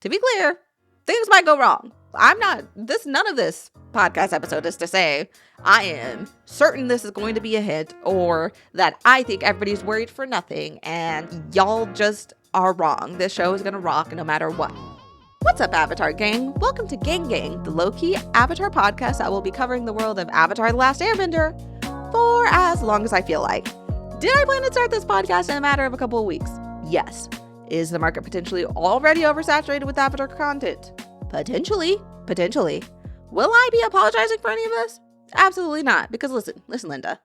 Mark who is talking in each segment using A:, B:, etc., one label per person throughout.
A: To be clear, things might go wrong. None of this podcast episode is to say I am certain this is going to be a hit or that I think everybody's worried for nothing and y'all just are wrong. This show is going to rock no matter what. What's up, Avatar gang? Welcome to Gaang Gaang, the low-key Avatar podcast that will be covering the world of Avatar the Last Airbender for as long as I feel like. Did I plan to start this podcast in a matter of a couple of weeks? Yes. Is the market potentially already oversaturated with Avatar content? Potentially. Will I be apologizing for any of this? Absolutely not. Because listen, Linda.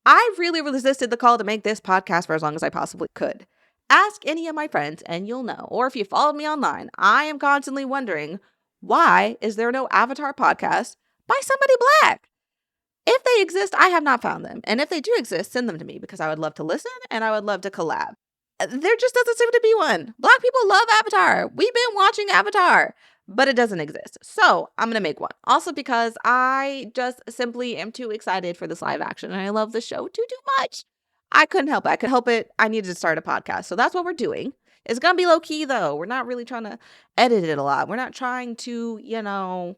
A: I really resisted the call to make this podcast for as long as I possibly could. Ask any of my friends and you'll know. Or if you followed me online, I am constantly wondering, why is there no Avatar podcast by somebody Black? If they exist, I have not found them. And if they do exist, send them to me because I would love to listen and I would love to collab. There just doesn't seem to be one. Black people love Avatar. We've been watching Avatar, but it doesn't exist. So I'm going to make one. Also because I just simply am too excited for this live action and I love the show too much. I couldn't help it. I needed to start a podcast. So that's what we're doing. It's going to be low key though. We're not really trying to edit it a lot. We're not trying to,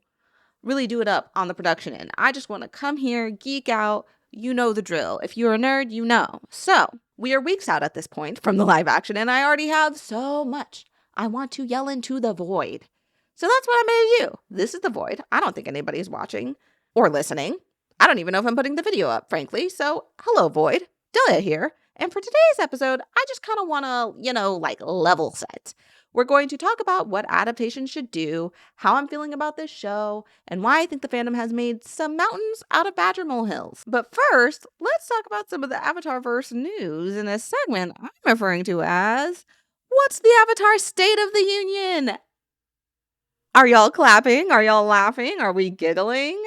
A: really do it up on the production end. I just want to come here, geek out. You know the drill. If you're a nerd, you know. So we are weeks out at this point from the live action, and I already have so much I want to yell into the void. So that's what I'm going to do. This is the void. I don't think anybody's watching or listening. I don't even know if I'm putting the video up, frankly. So hello, void. Delia here. And for today's episode, I just kind of want to, level set. We're going to talk about what adaptations should do, how I'm feeling about this show, and why I think the fandom has made some mountains out of Badgermole hills. But first, let's talk about some of the Avatarverse news in a segment I'm referring to as, What's the Avatar State of the Union? Are y'all clapping? Are y'all laughing? Are we giggling?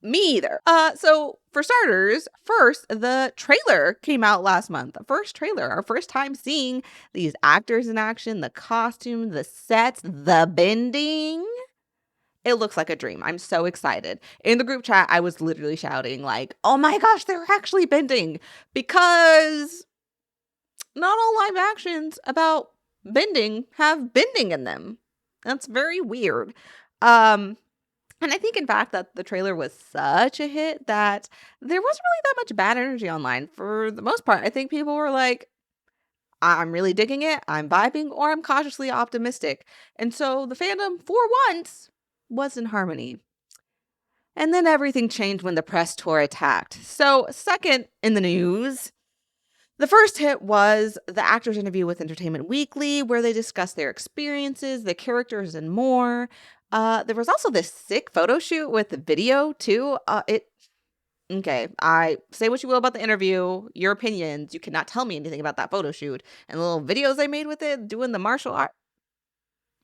A: Me either. So for starters, first, the trailer came out last month. The first trailer, our first time seeing these actors in action, the costumes, the sets, the bending. It looks like a dream. I'm so excited. In the group chat, I was literally shouting like, oh my gosh, they're actually bending, because not all live actions about bending have bending in them. That's very weird. And I think, in fact, that the trailer was such a hit that there wasn't really that much bad energy online. For the most part, I think people were like, I'm really digging it, I'm vibing, or I'm cautiously optimistic. And so the fandom, for once, was in harmony. And then everything changed when the press tour attacked. So second in the news, the first hit was the actors' interview with Entertainment Weekly, where they discussed their experiences, the characters, and more. There was also this sick photo shoot with the video too. Okay, I say what you will about the interview, your opinions. You cannot tell me anything about that photo shoot and the little videos they made with it, doing the martial art.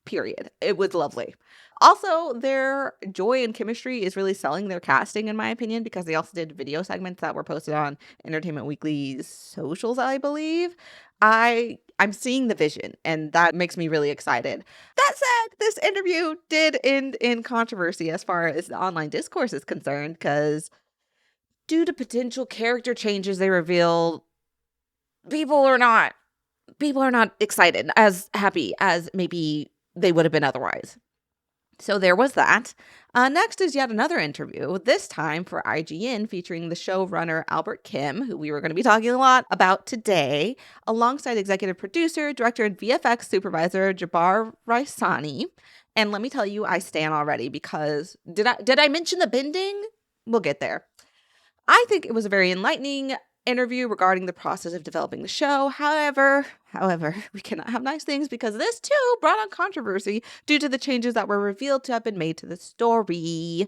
A: Period. It was lovely. Also, their joy and chemistry is really selling their casting, in my opinion, because they also did video segments that were posted on Entertainment Weekly's socials, I believe. I'm seeing the vision, and that makes me really excited. That said, this interview did end in controversy as far as the online discourse is concerned, because due to potential character changes they revealed, people are not excited, as happy as maybe they would have been otherwise. So there was that. Next is yet another interview, this time for IGN, featuring the showrunner Albert Kim, who we were going to be talking a lot about today, alongside executive producer, director, and VFX supervisor Jabbar Raisani. And let me tell you, I stan already, because did I mention the bending? We'll get there. I think it was a very enlightening interview regarding the process of developing the show. However, we cannot have nice things, because this too brought on controversy due to the changes that were revealed to have been made to the story.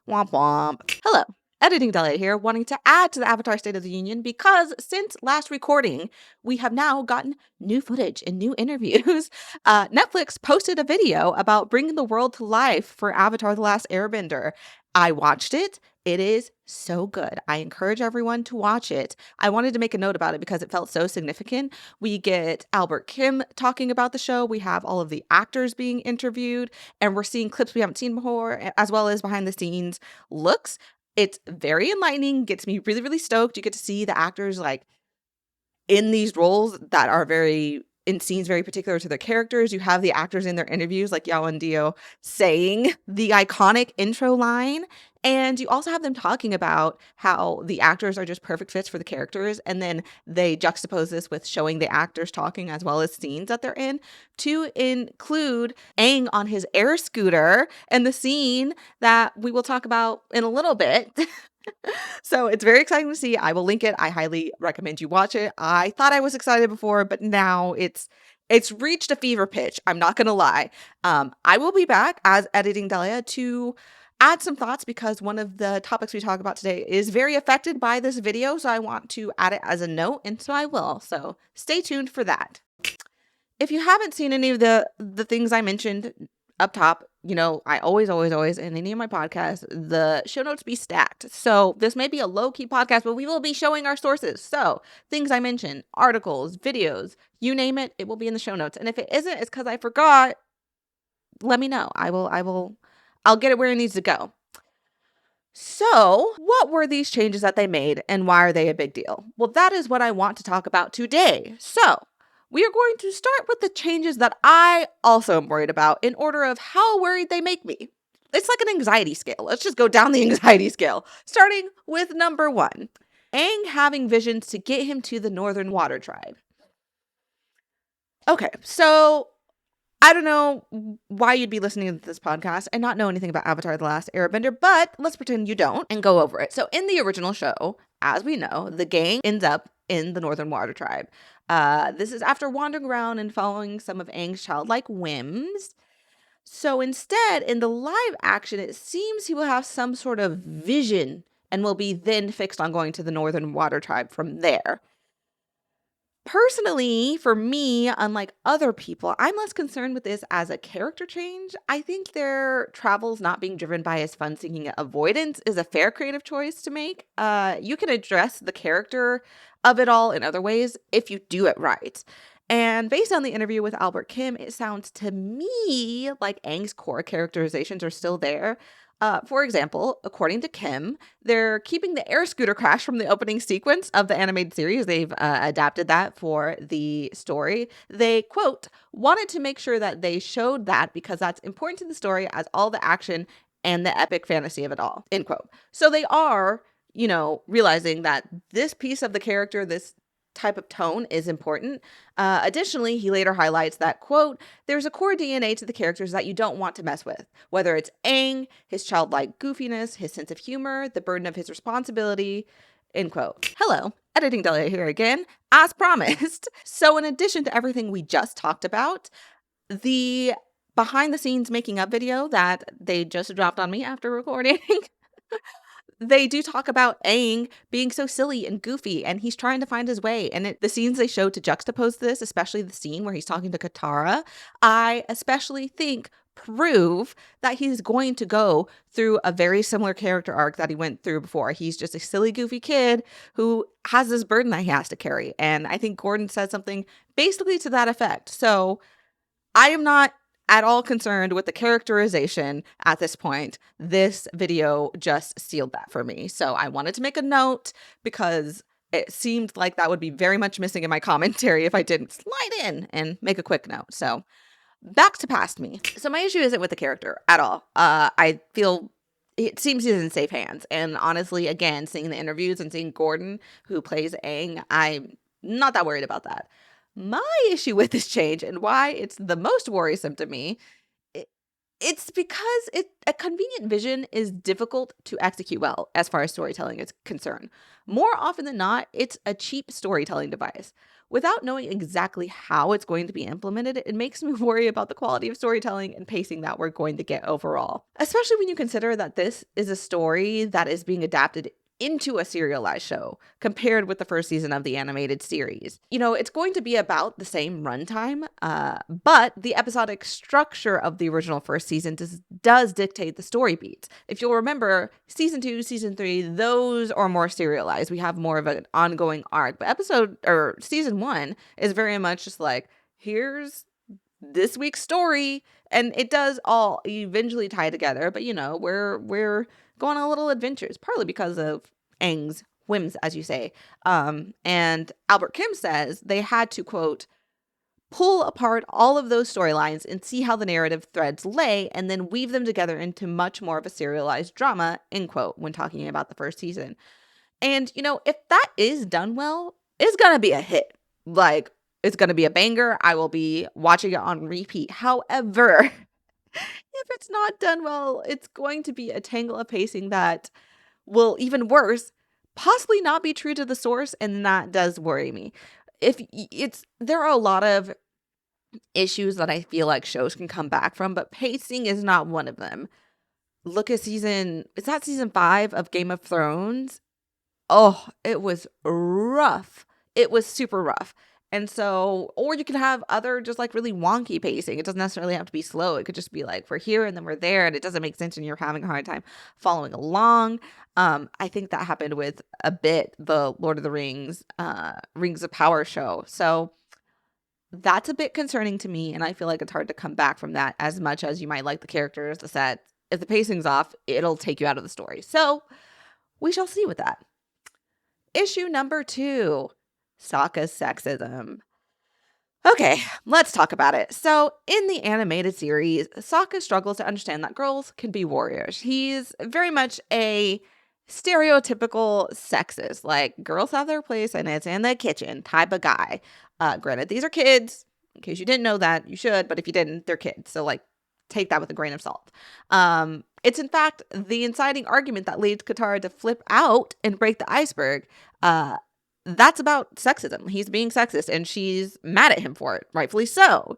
A: Womp womp. Hello, Editing Delia here, wanting to add to the Avatar State of the Union, because since last recording, we have now gotten new footage and new interviews. Netflix posted a video about bringing the world to life for Avatar the Last Airbender. I watched it. It is so good. I encourage everyone to watch it. I wanted to make a note about it because it felt so significant. We get Albert Kim talking about the show. We have all of the actors being interviewed, and we're seeing clips we haven't seen before, as well as behind the scenes looks. It's very enlightening, gets me really, really stoked. You get to see the actors like in these roles that are very in scenes very particular to their characters. You have the actors in their interviews, like Yao and Dio, saying the iconic intro line. And you also have them talking about how the actors are just perfect fits for the characters. And then they juxtapose this with showing the actors talking as well as scenes that they're in, to include Aang on his air scooter and the scene that we will talk about in a little bit. So it's very exciting to see. I will link it. I highly recommend you watch it. I thought I was excited before, but now it's reached a fever pitch. I'm not gonna lie. I will be back as Editing Delia to add some thoughts, because one of the topics we talk about today is very affected by this video. So I want to add it as a note, and so I will. So stay tuned for that. If you haven't seen any of the things I mentioned up top, I always in any of my podcasts, the show notes be stacked. So this may be a low-key podcast, but we will be showing our sources. So things I mentioned, articles, videos, you name it, it will be in the show notes. And if it isn't, it's because I forgot. Let me know. I'll get it where it needs to go. So, what were these changes that they made, and why are they a big deal? Well, that is what I want to talk about today. So, we are going to start with the changes that I also am worried about in order of how worried they make me. It's like an anxiety scale. Let's just go down the anxiety scale, starting with number 1. Aang having visions to get him to the Northern Water Tribe. Okay, so I don't know why you'd be listening to this podcast and not know anything about Avatar the Last Airbender, but let's pretend you don't and go over it. So in the original show, as we know, the gang ends up in the Northern Water Tribe. This is after wandering around and following some of Aang's childlike whims. So instead, in the live action, it seems he will have some sort of vision and will be then fixed on going to the Northern Water Tribe from there. Personally, for me, unlike other people, I'm less concerned with this as a character change. I think their travels not being driven by his fun-seeking avoidance is a fair creative choice to make. You can address the character of it all in other ways if you do it right. And based on the interview with Albert Kim, it sounds to me like Aang's core characterizations are still there. For example, according to Kim, they're keeping the air scooter crash from the opening sequence of the animated series. They've adapted that for the story. They, quote, wanted to make sure that they showed that because that's important to the story as all the action and the epic fantasy of it all, end quote. So they are, realizing that this piece of the character, this type of tone is important. Additionally, he later highlights that, quote, there's a core DNA to the characters that you don't want to mess with, whether it's Aang, his childlike goofiness, his sense of humor, the burden of his responsibility, end quote. Hello, Editing Delia here again, as promised. So in addition to everything we just talked about, the behind the scenes making up video that they just dropped on me after recording, they do talk about Aang being so silly and goofy, and he's trying to find his way. And the scenes they showed to juxtapose this, especially the scene where he's talking to Katara, I especially think prove that he's going to go through a very similar character arc that he went through before. He's just a silly, goofy kid who has this burden that he has to carry. And I think Gordon said something basically to that effect. So I am not at all concerned with the characterization at this point. This video just sealed that for me. So I wanted to make a note because it seemed like that would be very much missing in my commentary if I didn't slide in and make a quick note. So back to past me. So my issue isn't with the character at all. I feel it seems he's in safe hands. And honestly, again, seeing the interviews and seeing Gordon, who plays Aang, I'm not that worried about that. My issue with this change and why it's the most worrisome to me, it's because a convenient vision is difficult to execute well as far as storytelling is concerned. More often than not, it's a cheap storytelling device. Without knowing exactly how it's going to be implemented, it makes me worry about the quality of storytelling and pacing that we're going to get overall. Especially when you consider that this is a story that is being adapted into a serialized show compared with the first season of the animated series. It's going to be about the same runtime, but the episodic structure of the original first season does dictate the story beats. If you'll remember, season 2, season 3, those are more serialized. We have more of an ongoing arc, but season 1 is very much just like, here's this week's story, and it does all eventually tie together, but we're going on little adventures, partly because of Aang's whims, as you say. And Albert Kim says they had to, quote, pull apart all of those storylines and see how the narrative threads lay, and then weave them together into much more of a serialized drama, end quote, when talking about the first season. And, if that is done well, it's going to be a hit. Like, it's going to be a banger. I will be watching it on repeat. However, if it's not done well, it's going to be a tangle of pacing that will, even worse, possibly not be true to the source, and that does worry me. There are a lot of issues that I feel like shows can come back from, but pacing is not one of them. Look at season 5 of Game of Thrones? Oh, it was rough. It was super rough. And so, or you can have other just like really wonky pacing. It doesn't necessarily have to be slow. It could just be like we're here and then we're there and it doesn't make sense and you're having a hard time following along. I think that happened with a bit the Lord of the Rings, Rings of Power show. So that's a bit concerning to me, and I feel like it's hard to come back from that as much as you might like the characters, the set. If the pacing's off, it'll take you out of the story. So we shall see with that. Issue number 2, Sokka's sexism. Okay, let's talk about it. So, in the animated series, Sokka struggles to understand that girls can be warriors. He's very much a stereotypical sexist, like girls have their place and it's in the kitchen type of guy. Granted, these are kids. In case you didn't know that, you should, but if you didn't, they're kids. So, like, take that with a grain of salt. It's in fact the inciting argument that leads Katara to flip out and break the iceberg. That's about sexism. He's being sexist and she's mad at him for it, rightfully so.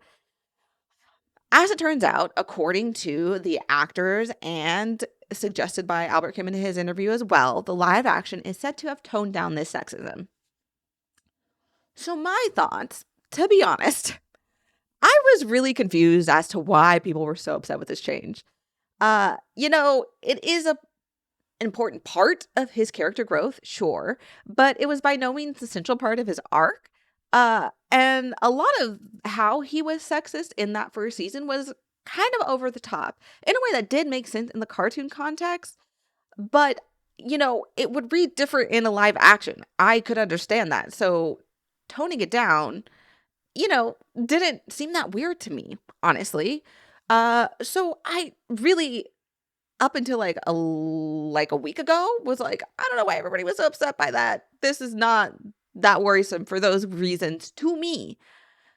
A: As it turns out, according to the actors and suggested by Albert Kim in his interview as well, the live action is said to have toned down this sexism. So my thoughts, to be honest, I was really confused as to why people were so upset with this change. It is an important part of his character growth, sure, but it was by no means the central part of his arc. And a lot of how he was sexist in that first season was kind of over the top in a way that did make sense in the cartoon context, but it would read different in a live action. I could understand that. So toning it down, didn't seem that weird to me, honestly. So I really, up until like a week ago, was like, I don't know why everybody was so upset by that. This is not that worrisome for those reasons to me.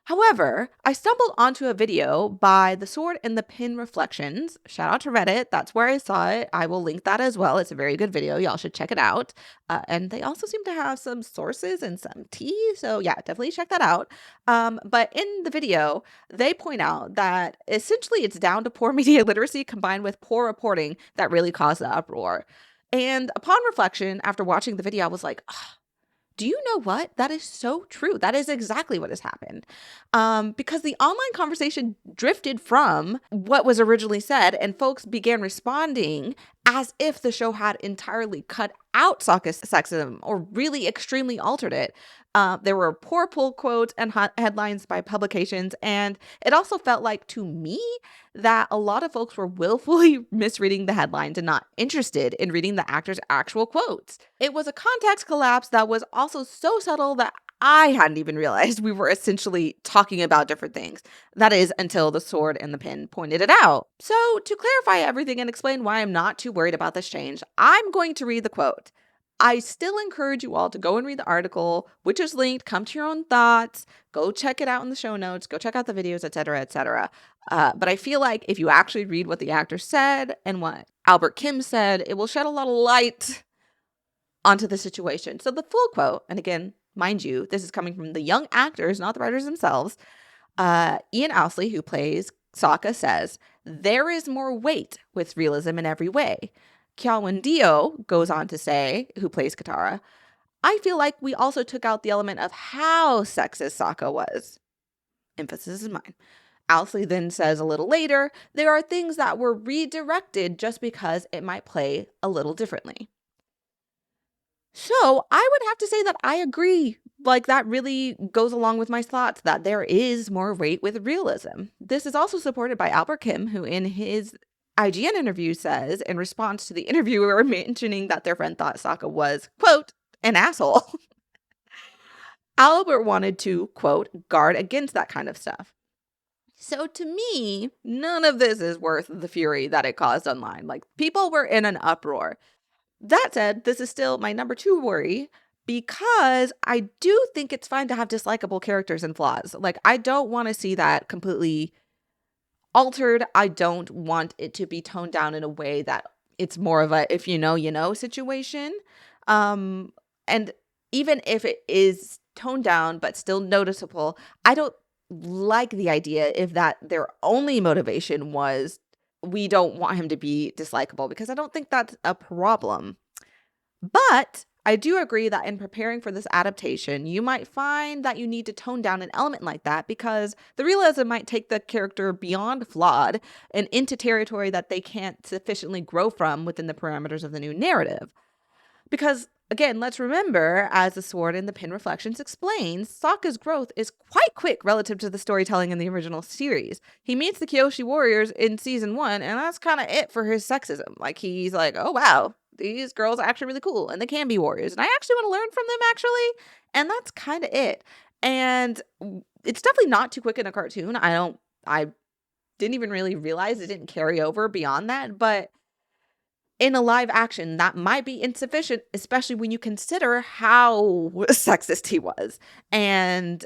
A: However, I stumbled onto a video by The Sword and the Pin Reflections. Shout out to Reddit. That's where I saw it. I will link that as well. It's a very good video. Y'all should check it out. And they also seem to have some sources and some tea. So yeah, definitely check that out. But in the video, they point out that essentially it's down to poor media literacy combined with poor reporting that really caused the uproar. And upon reflection, after watching the video, I was like, do you know what? That is so true. That is exactly what has happened. Because the online conversation drifted from what was originally said, and folks began responding as if the show had entirely cut out Sokka's sexism or really extremely altered it. There were poor pull quotes and headlines by publications, and it also felt like to me that a lot of folks were willfully misreading the headlines and not interested in reading the actor's actual quotes. It was a context collapse that was also so subtle that I hadn't even realized we were essentially talking about different things. That is, until The Sword and the Pin pointed it out. So, to clarify everything and explain why I'm not too worried about this change, I'm going to read the quote. I still encourage you all to go and read the article, which is linked. Come to your own thoughts. Go check it out in the show notes. Go check out the videos, etc., etc. But I feel like if you actually read what the actor said and what Albert Kim said, it will shed a lot of light onto the situation. So the full quote, and again, mind you, this is coming from the young actors, not the writers themselves. Ian Owsley, who plays Sokka, says, "There is more weight with realism in every way." Kyawan Dio goes on to say, who plays Katara, "I feel like we also took out the element of how sexist Sokka was." Emphasis is mine. Owsley then says a little later, "There are things that were redirected just because it might play a little differently." So I would have to say that I agree. Like, that really goes along with my thoughts that there is more weight with realism. This is also supported by Albert Kim, who in his IGN interview says, in response to the interviewer mentioning that their friend thought Sokka was, quote, an asshole. Albert wanted to, quote, guard against that kind of stuff. So to me, none of this is worth the fury that it caused online. Like, people were in an uproar. That said, this is still my number 2 worry because I do think it's fine to have dislikable characters and flaws. Like, I don't want to see that completely altered. I don't want it to be toned down in a way that it's more of a if you know, you know situation. And even if it is toned down but still noticeable, I don't like the idea if that their only motivation was we don't want him to be dislikable, because I don't think that's a problem. But I do agree that in preparing for this adaptation, you might find that you need to tone down an element like that because the realism might take the character beyond flawed and into territory that they can't sufficiently grow from within the parameters of the new narrative. Because, again, let's remember, as the Sword in the Pin Reflections explains, Sokka's growth is quite quick relative to the storytelling in the original series. He meets the Kyoshi warriors in season 1, and that's kind of it for his sexism. Like, he's like, oh, wow, these girls are actually really cool, and they can be warriors, and I actually want to learn from them, actually. And that's kind of it. And it's definitely not too quick in a cartoon. I didn't even really realize it didn't carry over beyond that, but in a live action, that might be insufficient, especially when you consider how sexist he was. And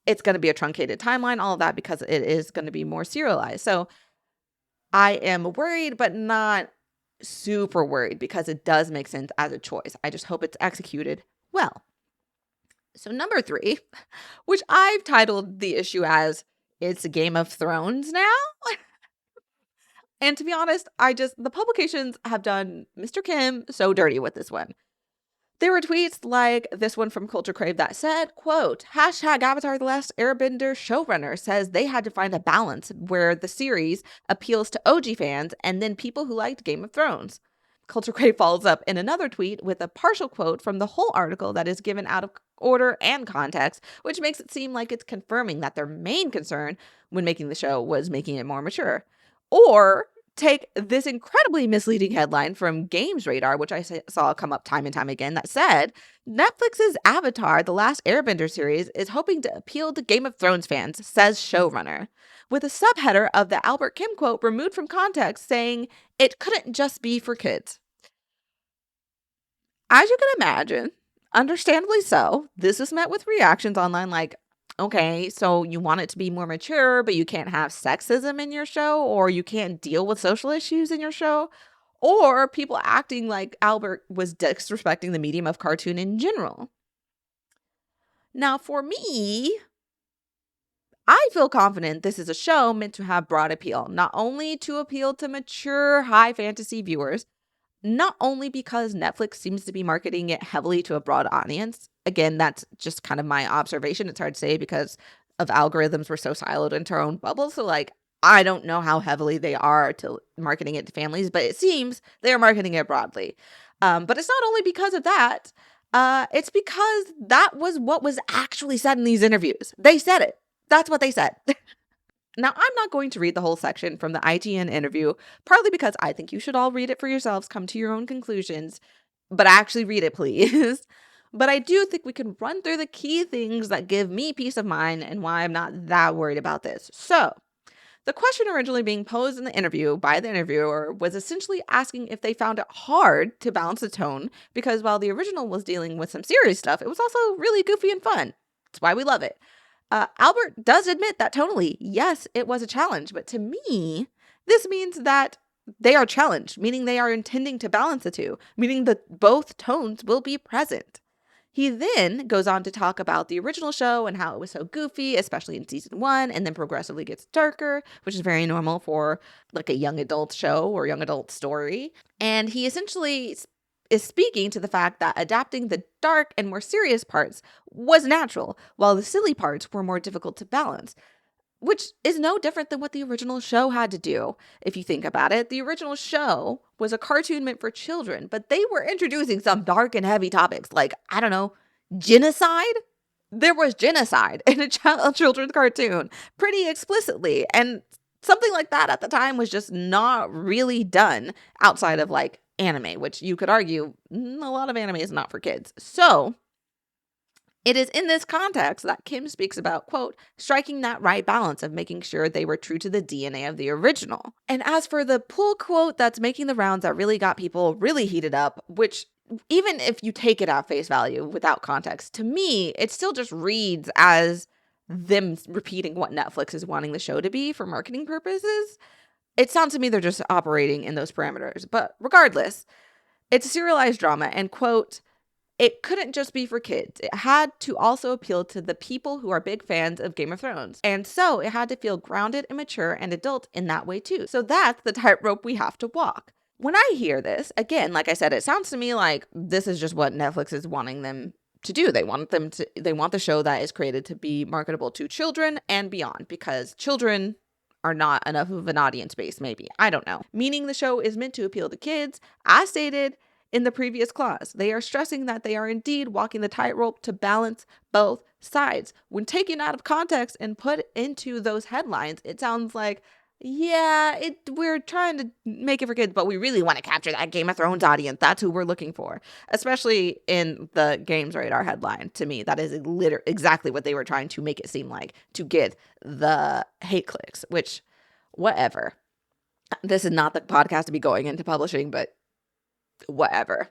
A: it's going to be a truncated timeline, all of that, because it is going to be more serialized. So I am worried, but not super worried, because it does make sense as a choice. I just hope it's executed well. So number 3, which I've titled the issue as It's a Game of Thrones Now. And to be honest, the publications have done Mr. Kim so dirty with this one. There were tweets like this one from Culture Crave that said, quote, #Avatar the Last Airbender showrunner says they had to find a balance where the series appeals to OG fans and then people who liked Game of Thrones. Culture Crave follows up in another tweet with a partial quote from the whole article that is given out of order and context, which makes it seem like it's confirming that their main concern when making the show was making it more mature. Or take this incredibly misleading headline from Games Radar, which I saw come up time and time again, that said, Netflix's Avatar the Last Airbender series is hoping to appeal to Game of Thrones fans, says showrunner, with a subheader of the Albert Kim quote removed from context saying it couldn't just be for kids. As you can imagine, understandably so, this is met with reactions online like, okay, so you want it to be more mature, but you can't have sexism in your show, or you can't deal with social issues in your show, or people acting like Albert was disrespecting the medium of cartoon in general. Now, for me, I feel confident this is a show meant to have broad appeal, not only to appeal to mature high fantasy viewers, not only because Netflix seems to be marketing it heavily to a broad audience. Again, that's just kind of my observation. It's hard to say because of algorithms. We're so siloed into our own bubble. So, like, I don't know how heavily they are to marketing it to families, but it seems they are marketing it broadly. But it's not only because of that. It's because that was what was actually said in these interviews. They said it. That's what they said. Now, I'm not going to read the whole section from the IGN interview, partly because I think you should all read it for yourselves, come to your own conclusions, but actually read it, please. But I do think we can run through the key things that give me peace of mind and why I'm not that worried about this. So, the question originally being posed in the interview by the interviewer was essentially asking if they found it hard to balance the tone, because while the original was dealing with some serious stuff, it was also really goofy and fun. That's why we love it. Albert does admit that tonally, yes, it was a challenge, but to me, this means that they are challenged, meaning they are intending to balance the two, meaning that both tones will be present. He then goes on to talk about the original show and how it was so goofy, especially in season 1, and then progressively gets darker, which is very normal for like a young adult show or young adult story. And he essentially is speaking to the fact that adapting the dark and more serious parts was natural, while the silly parts were more difficult to balance, which is no different than what the original show had to do. If you think about it, the original show was a cartoon meant for children, but they were introducing some dark and heavy topics like, I don't know, genocide? There was genocide in a children's cartoon pretty explicitly, and something like that at the time was just not really done outside of like anime, which you could argue a lot of anime is not for kids. So It is in this context that Kim speaks about, quote, striking that right balance of making sure they were true to the DNA of the original. And as for the pull quote that's making the rounds that really got people really heated up, which even if you take it at face value without context, to me, it still just reads as them repeating what Netflix is wanting the show to be for marketing purposes. It sounds to me they're just operating in those parameters. But regardless, it's a serialized drama and, quote, it couldn't just be for kids. It had to also appeal to the people who are big fans of Game of Thrones. And so it had to feel grounded and mature and adult in that way too. So that's the tightrope we have to walk. When I hear this, again, like I said, it sounds to me like this is just what Netflix is wanting them to do. They want the show that is created to be marketable to children and beyond, because children are not enough of an audience base, maybe. I don't know. Meaning the show is meant to appeal to kids, as stated in the previous clause. They are stressing that they are indeed walking the tightrope to balance both sides. When taken out of context and put into those headlines, it sounds like, yeah, we're trying to make it for kids, but we really want to capture that Game of Thrones audience. That's who we're looking for, especially in the Games Radar headline. To me, that is exactly what they were trying to make it seem like, to get the hate clicks, which, whatever. This is not the podcast to be going into publishing, but whatever.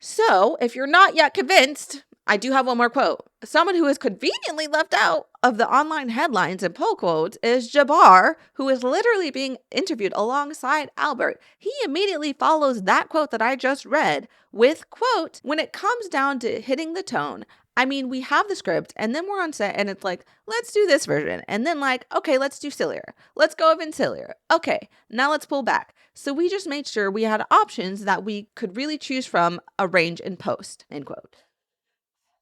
A: So, if you're not yet convinced, I do have one more quote. Someone who is conveniently left out of the online headlines and poll quotes is Jabbar, who is literally being interviewed alongside Albert. He immediately follows that quote that I just read with, quote, when it comes down to hitting the tone, I mean, we have the script and then we're on set and it's like, let's do this version. And then like, okay, let's do sillier. Let's go even sillier. Okay, now let's pull back. So we just made sure we had options that we could really choose from, arrange and post, end quote.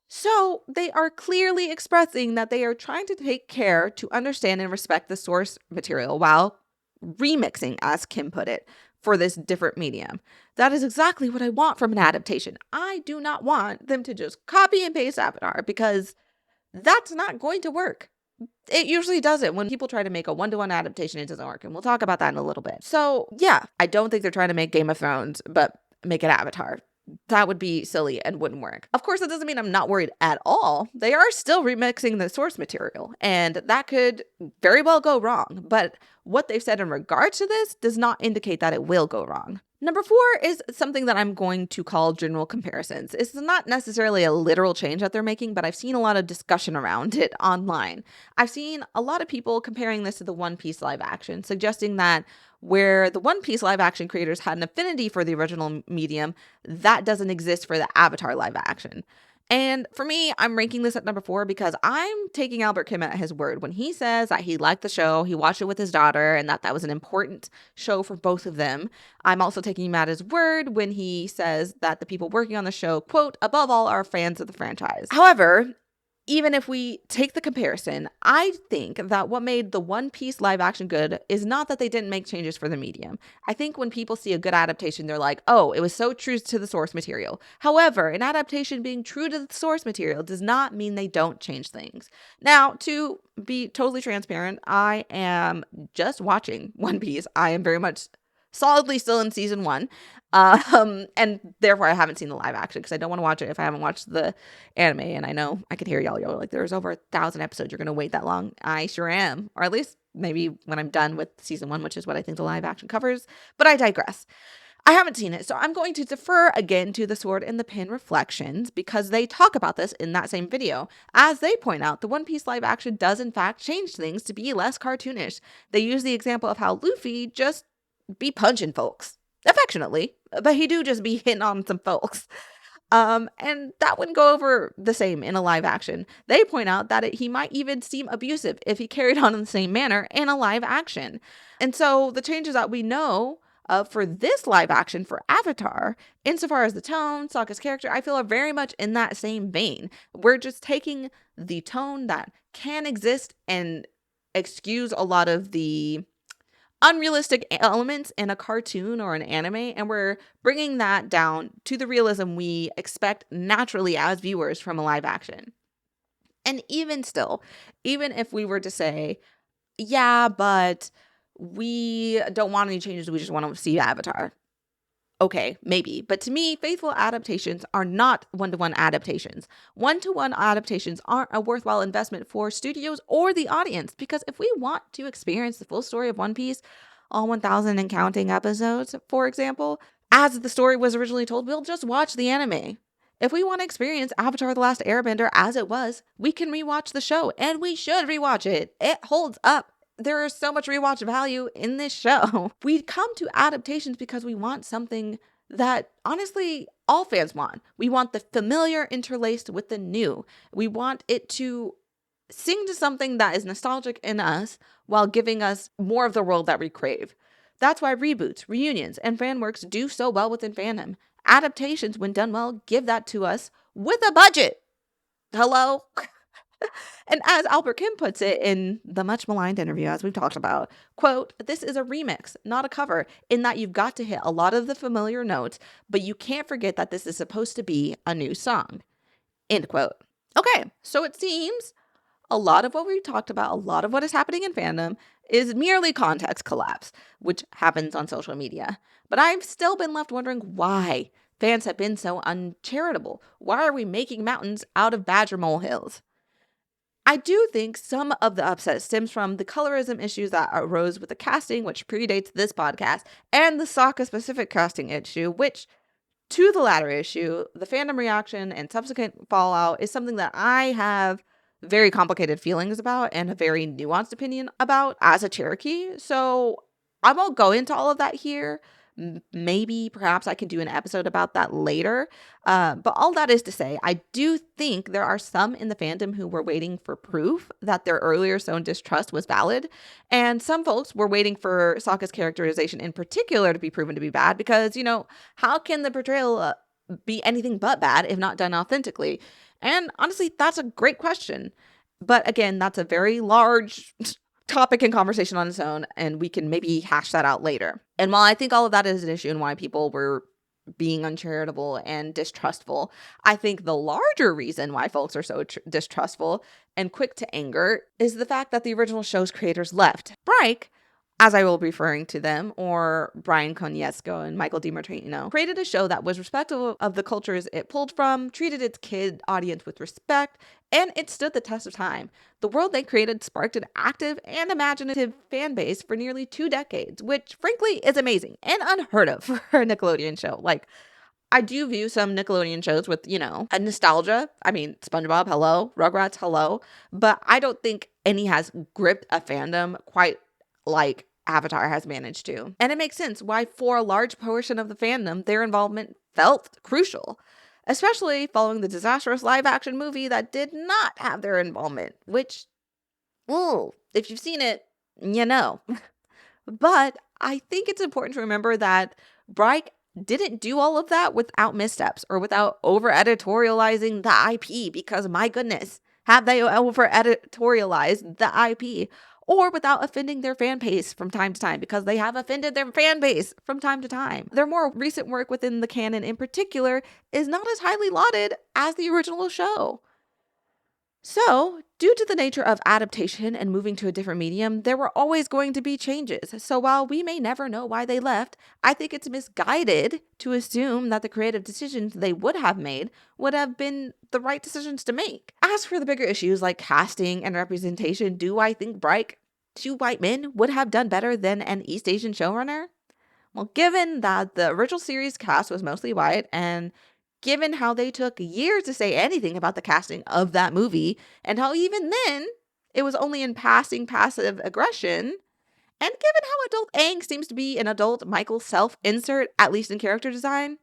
A: So they are clearly expressing that they are trying to take care to understand and respect the source material while remixing, as Kim put it, for this different medium. That is exactly what I want from an adaptation. I do not want them to just copy and paste Avatar, because that's not going to work. It usually doesn't. When people try to make a one-to-one adaptation, it doesn't work. And we'll talk about that in a little bit. So yeah, I don't think they're trying to make Game of Thrones, but make it Avatar. That would be silly and wouldn't work. Of course, that doesn't mean I'm not worried at all. They are still remixing the source material, and that could very well go wrong. But what they've said in regards to this does not indicate that it will go wrong. Number 4 is something that I'm going to call general comparisons. It's not necessarily a literal change that they're making, but I've seen a lot of discussion around it online. I've seen a lot of people comparing this to the One Piece live action, suggesting that where the One Piece live action creators had an affinity for the original medium, that doesn't exist for the Avatar live action. And for me, I'm ranking this at number 4 because I'm taking Albert Kim at his word. When he says that he liked the show, he watched it with his daughter, and that was an important show for both of them. I'm also taking him at his word when he says that the people working on the show, quote, above all, are fans of the franchise. However, even if we take the comparison, I think that what made the One Piece live action good is not that they didn't make changes for the medium. I think when people see a good adaptation, they're like, oh, it was so true to the source material. However, an adaptation being true to the source material does not mean they don't change things. Now, to be totally transparent, I am just watching One Piece. I am very much solidly still in season 1. And therefore I haven't seen the live action because I don't want to watch it if I haven't watched the anime. And I know I could hear y'all like, there's over 1,000 episodes. You're going to wait that long. I sure am. Or at least maybe when I'm done with season 1, which is what I think the live action covers. But I digress. I haven't seen it, so I'm going to defer again to the Sword and the Pen reflections because they talk about this in that same video. As they point out, the One Piece live action does in fact change things to be less cartoonish. They use the example of how Luffy just be punching folks affectionately, but he do just be hitting on some folks. And that wouldn't go over the same in a live action. They point out that he might even seem abusive if he carried on in the same manner in a live action. And so the changes that we know for this live action for Avatar, insofar as the tone, Sokka's character, I feel are very much in that same vein. We're just taking the tone that can exist and excuse a lot of the unrealistic elements in a cartoon or an anime, and we're bringing that down to the realism we expect naturally as viewers from a live action. And even still, even if we were to say, yeah, but we don't want any changes, we just want to see Avatar, Okay, maybe. But to me, faithful adaptations are not one-to-one adaptations. One-to-one adaptations aren't a worthwhile investment for studios or the audience, because if we want to experience the full story of One Piece, all 1,000 and counting episodes, for example, as the story was originally told, we'll just watch the anime. If we want to experience Avatar the Last Airbender as it was, we can rewatch the show, and we should rewatch it. It holds up. There is so much rewatch value in this show. We come to adaptations because we want something that honestly all fans want. We want the familiar interlaced with the new. We want it to sing to something that is nostalgic in us while giving us more of the world that we crave. That's why reboots, reunions, and fan works do so well within fandom. Adaptations, when done well, give that to us with a budget. Hello? And as Albert Kim puts it in the much maligned interview, as we've talked about, quote, "This is a remix, not a cover, in that you've got to hit a lot of the familiar notes, but you can't forget that this is supposed to be a new song," end quote. Okay, so it seems a lot of what we talked about, a lot of what is happening in fandom is merely context collapse, which happens on social media. But I've still been left wondering why fans have been so uncharitable. Why are we making mountains out of Badgermole hills? I do think some of the upset stems from the colorism issues that arose with the casting, which predates this podcast, and the Sokka specific casting issue, which, to the latter issue, the fandom reaction and subsequent fallout is something that I have very complicated feelings about and a very nuanced opinion about as a Cherokee. So I won't go into all of that here. Maybe perhaps I can do an episode about that later. But all that is to say, I do think there are some in the fandom who were waiting for proof that their earlier sown distrust was valid. And some folks were waiting for Sokka's characterization in particular to be proven to be bad because, how can the portrayal be anything but bad if not done authentically? And honestly, that's a great question. But again, that's a very large topic and conversation on its own, and we can maybe hash that out later. And while I think all of that is an issue and why people were being uncharitable and distrustful, I think the larger reason why folks are so distrustful and quick to anger is the fact that the original show's creators left. Bryke, as I will be referring to them, or Brian Konietzko and Michael DiMartino, created a show that was respectful of the cultures it pulled from, treated its kid audience with respect, and it stood the test of time. The world they created sparked an active and imaginative fan base for nearly 2 decades, which frankly is amazing and unheard of for a Nickelodeon show. Like, I do view some Nickelodeon shows with, a nostalgia. I mean, SpongeBob, hello. Rugrats, hello. But I don't think any has gripped a fandom quite like Avatar has managed to. And it makes sense why, for a large portion of the fandom, their involvement felt crucial, especially following the disastrous live-action movie that did not have their involvement, which, if you've seen it, you know. But I think it's important to remember that Bryke didn't do all of that without missteps or without over-editorializing the IP, because my goodness, have they over-editorialized the IP? Or without offending their fan base from time to time, because they have offended their fan base from time to time. Their more recent work within the canon in particular is not as highly lauded as the original show. So, due to the nature of adaptation and moving to a different medium, there were always going to be changes. So while we may never know why they left, I think it's misguided to assume that the creative decisions they would have made would have been the right decisions to make. As for the bigger issues like casting and representation, do I think Bryke, 2 white men, would have done better than an East Asian showrunner? Well, given that the original series cast was mostly white, and given how they took years to say anything about the casting of that movie, and how even then it was only in passing passive aggression, and given how adult Aang seems to be an adult Michael self-insert, at least in character design,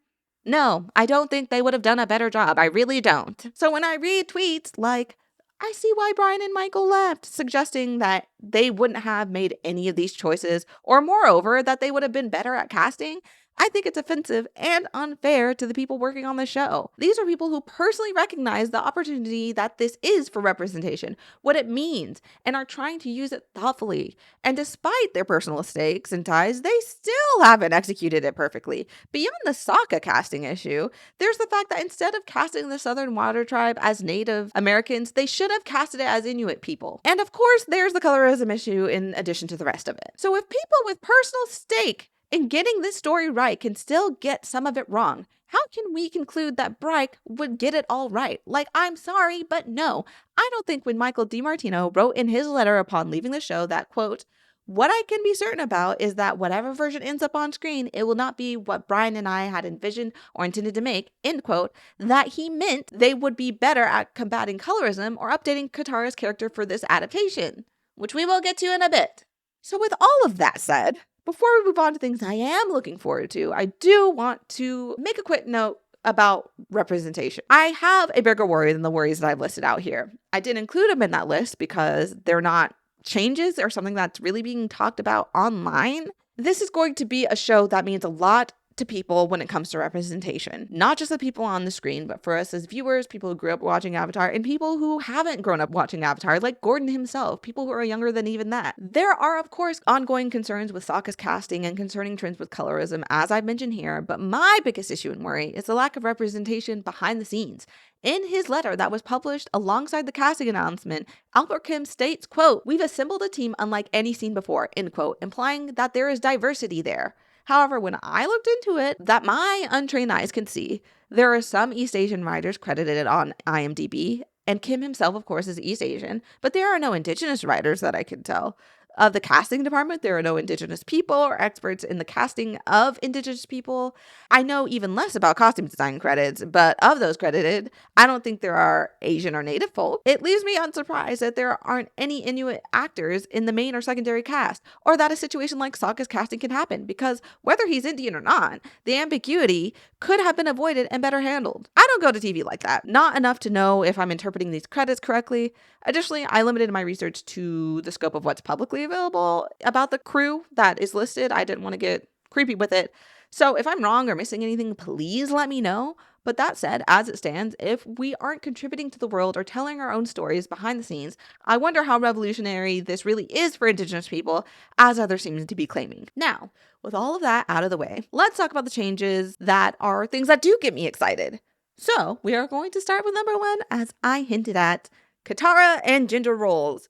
A: no, I don't think they would have done a better job. I really don't. So when I read tweets like, "I see why Brian and Michael left," suggesting that they wouldn't have made any of these choices, or moreover, that they would have been better at casting, I think it's offensive and unfair to the people working on the show. These are people who personally recognize the opportunity that this is for representation, what it means, and are trying to use it thoughtfully. And despite their personal stakes and ties, they still haven't executed it perfectly. Beyond the Sokka casting issue, there's the fact that instead of casting the Southern Water Tribe as Native Americans, they should have casted it as Inuit people. And of course, there's the colorism issue in addition to the rest of it. So if people with personal stake in getting this story right can still get some of it wrong. How can we conclude that Bryke would get it all right? Like, I'm sorry, but no. I don't think when Michael DiMartino wrote in his letter upon leaving the show that, quote, what I can be certain about is that whatever version ends up on screen, it will not be what Brian and I had envisioned or intended to make, end quote, that he meant they would be better at combating colorism or updating Katara's character for this adaptation, which we will get to in a bit. So with all of that said, before we move on to things I am looking forward to, I do want to make a quick note about representation. I have a bigger worry than the worries that I've listed out here. I didn't include them in that list because they're not changes or something that's really being talked about online. This is going to be a show that means a lot to people when it comes to representation, not just the people on the screen, but for us as viewers, people who grew up watching Avatar, and people who haven't grown up watching Avatar, like Gordon himself, people who are younger than even that. There are, of course, ongoing concerns with Sokka's casting and concerning trends with colorism, as I've mentioned here, but my biggest issue and worry is the lack of representation behind the scenes. In his letter that was published alongside the casting announcement, Albert Kim states, quote, we've assembled a team unlike any seen before, end quote, implying that there is diversity there. However, when I looked into it, that my untrained eyes can see, there are some East Asian writers credited on IMDb, and Kim himself, of course, is East Asian, but there are no indigenous writers that I can tell. Of the casting department, there are no indigenous people or experts in the casting of indigenous people. I know even less about costume design credits, but of those credited, I don't think there are Asian or native folk. It leaves me unsurprised that there aren't any Inuit actors in the main or secondary cast, or that a situation like Sokka's casting can happen, because whether he's Indian or not, the ambiguity could have been avoided and better handled. I don't go to TV like that, not enough to know if I'm interpreting these credits correctly. Additionally, I limited my research to the scope of what's publicly available about the crew that is listed. I didn't want to get creepy with it. So if I'm wrong or missing anything, please let me know. But that said, as it stands, if we aren't contributing to the world or telling our own stories behind the scenes, I wonder how revolutionary this really is for Indigenous people, as others seem to be claiming. Now, with all of that out of the way, let's talk about the changes that are things that do get me excited. So we are going to start with number one, as I hinted at, Katara and gender roles.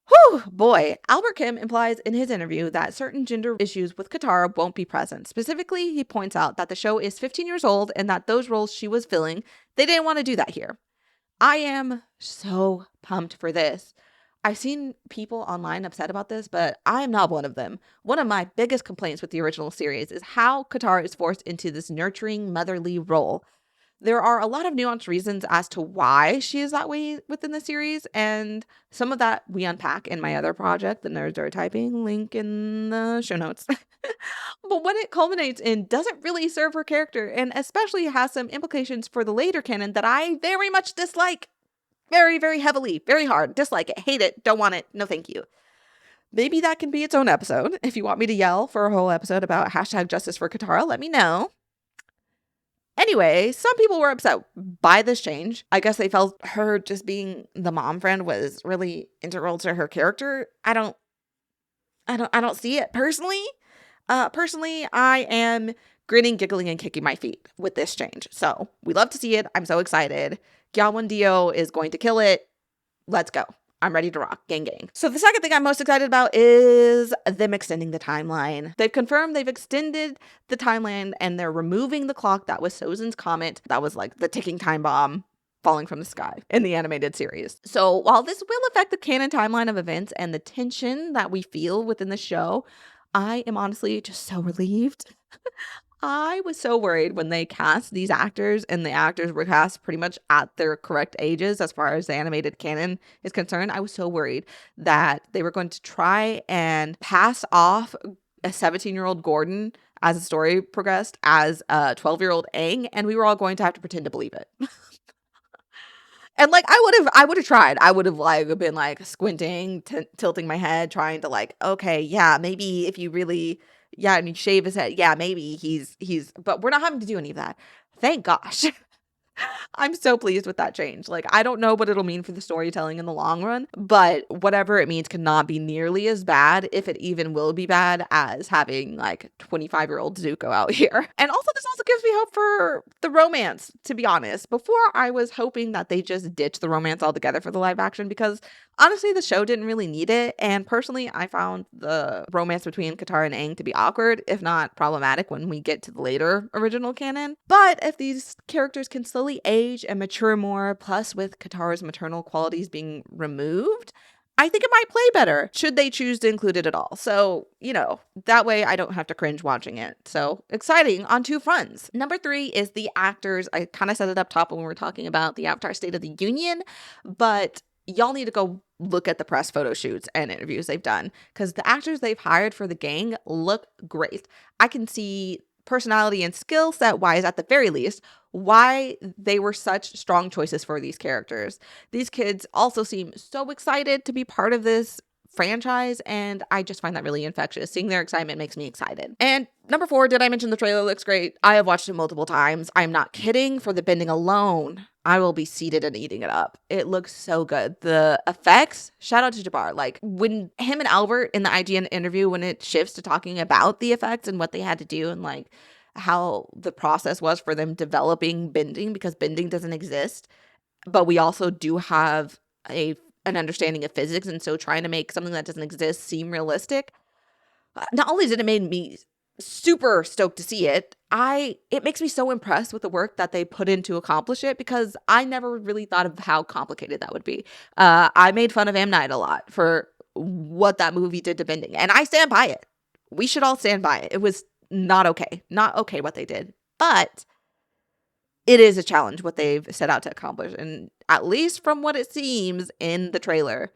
A: Whew, boy. Albert Kim implies in his interview that certain gender issues with Katara won't be present. Specifically, he points out that the show is 15 years old and that those roles she was filling, they didn't want to do that here. I am so pumped for this. I've seen people online upset about this, but I'm not one of them. One of my biggest complaints with the original series is how Katara is forced into this nurturing, motherly role. There are a lot of nuanced reasons as to why she is that way within the series, and some of that we unpack in my other project, The Nerds Are Typing, link in the show notes. But when it culminates in doesn't really serve her character, and especially has some implications for the later canon that I very much dislike. Very, very heavily, very hard. Dislike it, hate it, don't want it, no thank you. Maybe that can be its own episode. If you want me to yell for a whole episode about hashtag justice for Katara, let me know. Anyway, some people were upset by this change. I guess they felt her just being the mom friend was really integral to her character. I don't see it personally. Personally, I am grinning, giggling, and kicking my feet with this change. So we love to see it. I'm so excited. Gyawan Dio is going to kill it. Let's go. I'm ready to rock. Gang, gang. So the second thing I'm most excited about is them extending the timeline. They've confirmed they've extended the timeline and they're removing the clock that was Sozin's comet. That was like the ticking time bomb falling from the sky in the animated series. So while this will affect the canon timeline of events and the tension that we feel within the show, I am honestly just so relieved. I was so worried when they cast these actors and the actors were cast pretty much at their correct ages as far as the animated canon is concerned. I was so worried that they were going to try and pass off a 17-year-old Gordon as the story progressed as a 12-year-old Aang, and we were all going to have to pretend to believe it. And like I would have tried. I would have like been like squinting, tilting my head, trying to like, okay, yeah, maybe if you really, yeah, and you shave his head, yeah, maybe he's. But we're not having to do any of that. Thank gosh. I'm so pleased with that change. Like, I don't know what it'll mean for the storytelling in the long run, but whatever it means cannot be nearly as bad, if it even will be bad, as having like 25-year-old Zuko out here. And also, this also gives me hope for the romance, to be honest. Before, I was hoping that they just ditch the romance altogether for the live action because, Honestly, the show didn't really need it, and personally, I found the romance between Katara and Aang to be awkward, if not problematic, when we get to the later original canon. But if these characters can slowly age and mature more, plus with Katara's maternal qualities being removed, I think it might play better should they choose to include it at all. So, that way I don't have to cringe watching it. So exciting on two fronts. Number 3 is the actors. I kind of set it up top when we were talking about the Avatar State of the Union, but y'all need to go look at the press photo shoots and interviews they've done, because the actors they've hired for the gang look great. I can see personality and skill set wise, at the very least, why they were such strong choices for these characters. These kids also seem so excited to be part of this franchise, and I just find that really infectious. Seeing their excitement makes me excited. And number 4, did I mention the trailer looks great? I have watched it multiple times. I'm not kidding. For the bending alone, I will be seated and eating it up. It looks so good. The effects, shout out to Jabbar. Like when him and Albert in the IGN interview, when it shifts to talking about the effects and what they had to do and like how the process was for them developing bending, because bending doesn't exist, but we also do have an understanding of physics, and so trying to make something that doesn't exist seem realistic. Not only did it make me super stoked to see it, it makes me so impressed with the work that they put in to accomplish it, because I never really thought of how complicated that would be. I made fun of M. Night a lot for what that movie did to bending, and I stand by it. We should all stand by it. It was not okay what they did, but it is a challenge what they've set out to accomplish, and at least from what it seems in the trailer,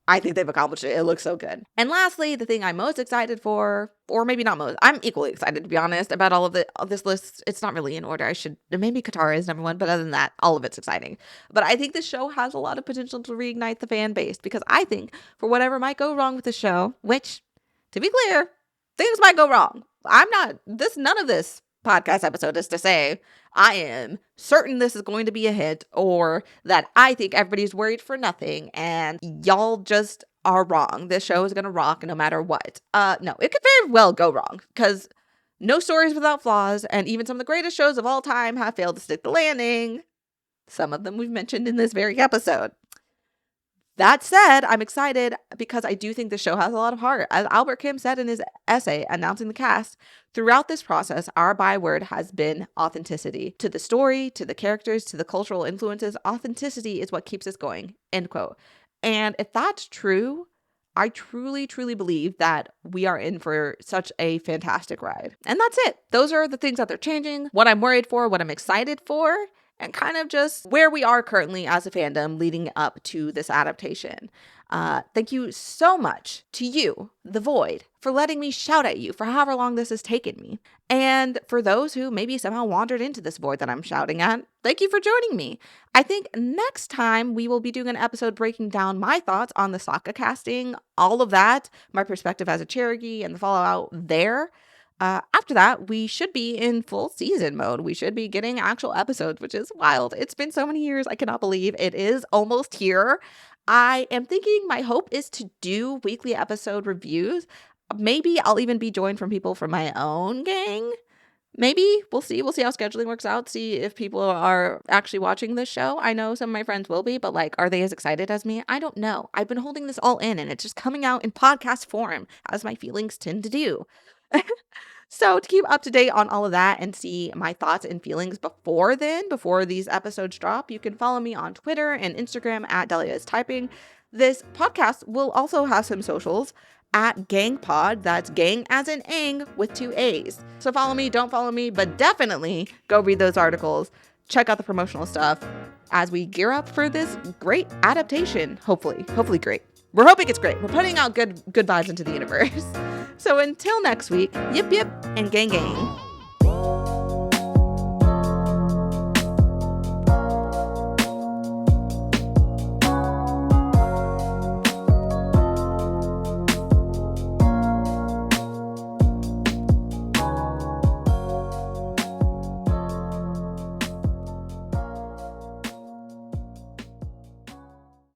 A: I think they've accomplished it. It looks so good. And lastly, the thing I'm most excited for, or maybe not most, I'm equally excited, to be honest, about all this list. It's not really in order. Maybe Katara is number 1, but other than that, all of it's exciting. But I think the show has a lot of potential to reignite the fan base, because I think for whatever might go wrong with the show, which, to be clear, things might go wrong. None of this podcast episode is to say I am certain this is going to be a hit, or that I think everybody's worried for nothing and y'all just are wrong. This show is going to rock no matter what. No, it could very well go wrong, because no story is without flaws, and even some of the greatest shows of all time have failed to stick the landing. Some of them we've mentioned in this very episode. That said, I'm excited because I do think the show has a lot of heart. As Albert Kim said in his essay announcing the cast, throughout this process, our byword has been authenticity. To the story, to the characters, to the cultural influences, authenticity is what keeps us going, end quote. And if that's true, I truly, truly believe that we are in for such a fantastic ride. And that's it. Those are the things that they're changing, what I'm worried for, what I'm excited for, and kind of just where we are currently as a fandom leading up to this adaptation. Thank you so much to you, The Void, for letting me shout at you for however long this has taken me. And for those who maybe somehow wandered into this void that I'm shouting at, thank you for joining me. I think next time we will be doing an episode breaking down my thoughts on the Sokka casting, all of that, my perspective as a Cherokee and the fallout there. After that, we should be in full season mode. We should be getting actual episodes, which is wild. It's been so many years. I cannot believe it is almost here. I am thinking my hope is to do weekly episode reviews. Maybe I'll even be joined from people from my own gang. Maybe. We'll see. We'll see how scheduling works out. See if people are actually watching this show. I know some of my friends will be, but are they as excited as me? I don't know. I've been holding this all in, and it's just coming out in podcast form, as my feelings tend to do. So to keep up to date on all of that and see my thoughts and feelings before these episodes drop, you can follow me on Twitter and Instagram at Delia is Typing. This podcast will also have some socials at GangPod. That's gang as in Aang with 2 A's. So follow me, don't follow me, but definitely go read those articles. Check out the promotional stuff as we gear up for this great adaptation. Hopefully great. We're hoping it's great. We're putting out good vibes into the universe. So until next week, yip yip and gang gang.